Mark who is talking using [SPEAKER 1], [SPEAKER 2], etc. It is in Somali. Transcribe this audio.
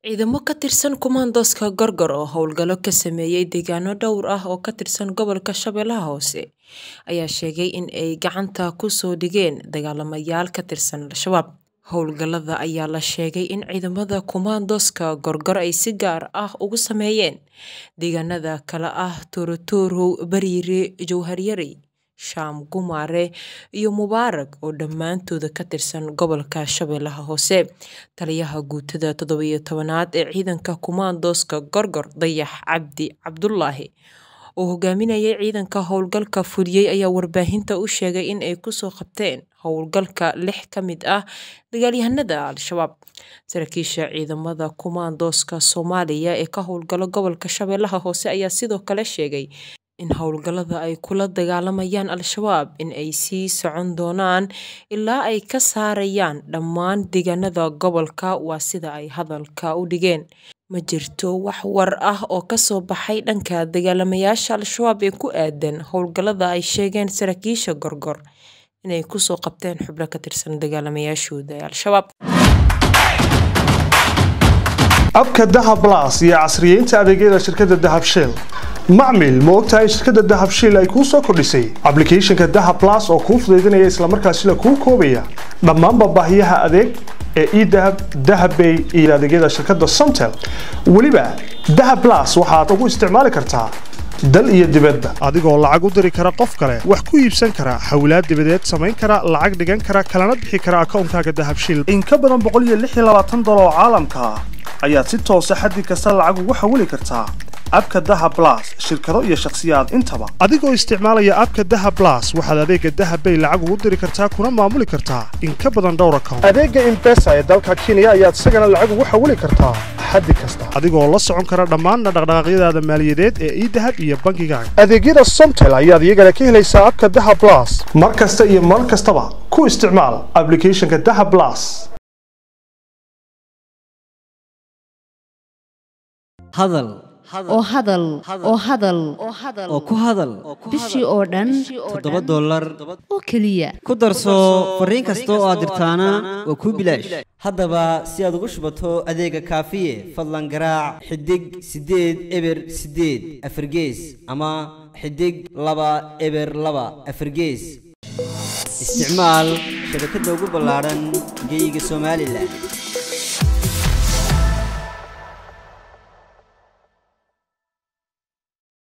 [SPEAKER 1] ciidamo ka tirsan Kumaandooska Gorgor oo howlgalo ka sameeyay deegaano dhowr ah oo ka tirsan gobolka Shabeelaha Hoose ayaa sheegay in ay gacanta ku soo dhigeen dagaalamayaal ka tirsan Al-Shabaab. Howlgalada ayaa la sheegay in ciidamada Kumaandooska Gorgor ay si gaar ah ugu sameeyeen deegaanada kala ah Torotoro, Bariire, Jowharyari, Shaam Gumaare iyo Mubaarak oo dhammaantood ka tirsan gobolka Shabeelaha Hoose. Taliyaha guutada 17aad ee ciidanka Kumaandooska Gorgor Dayax Cabdi Cabdullaahi oo hogaaminayay ciidanka howlgalka Fuliyey ayaa warbaahinta u sheegay in ay ku soo qabteen howlgalka 6 ka mid ah dagaalyahanada Al-Shabaab. Saraakiisha ciidamada Kumaandooska Soomaaliya ee ka howlgala gobolka Shabeelaha Hoose ayaa sidoo kale sheegay in howlgalada ay kula dagaalamayaan Al-Shabaab in ay sii socon doonaan ilaa ay ka saarayaan dhammaan deegaanada gobolka. Waa sida ay hadalka u dhigeen. Ma jirto wax war ah oo ka soo baxay dhanka dagaalamayaasha Al-Shabaab ee ku aadan howlgalada ay sheegeen saraakiisha Gorgor inay ku soo qabteen xubno ka tirsan dagaalamayaashooda ee Al-Shabaab.
[SPEAKER 2] abka Danab Plus iyo casriyeynta adeegyada shirkadda Danab Shell. macmiil ma ogtahay shirkadda Danab Shell ay ku soo kordhisay application-ka Danab Plus oo kuu fududeynaya isla markaasina kuu koobaya dhammaan baahiyaha adeeg ee e-Dahab, Dahab Pay iyo adeegyada shirkadda Somtel. waliba Danab Plus waxaad ugu isticmaali kartaa dal iyo dibadda adigoo lacag u diri kara qof kale, wax ku iibsan kara, hawlaad dibadeed samayn kara, lacag dhigan kara, kalana bixi kara akoonkaaga Danab Shell in ka badan $126 oo caalamka ayaad si toos ah xaddi kasta lacag ugu xawili kartaa abka Danab Plus shirkado iyo shakhsiyaad intaba. adigoo isticmaalaya abka Danab Plus waxaad adeega Dahab Pay lacag ugu diri kartaa kuna maamuli kartaa in ka badan dhowr account. adeega M-Pesa ee dalka Kenya ayaad isagana lacag ugu xawili kartaa xaddi kasta adigoo la socon kara dhammaan dhaqdhaqaaqyadaada maaliyadeed ee e-Dahab iyo bangigaaga. adeegyada Somtel ayaad iyagana ka helaysaa abka Danab Plus mar kasta iyo mar kastaba ku isticmaal application-ka Danab Plus.
[SPEAKER 3] hadal oo ku hadal
[SPEAKER 4] bishii oo dhan
[SPEAKER 3] $7
[SPEAKER 4] oo kaliya
[SPEAKER 3] ku darso fariin kasta oo aad dirtaana waa ku bilaash. haddaba si aad ugu shubato adeega kaafiye fadlan garaac xidig 8 eber 8 afargees ama xidig 2 eber 2 afargees. isticmaal shabakadda ugu ballaaran geyga Soomaaliland.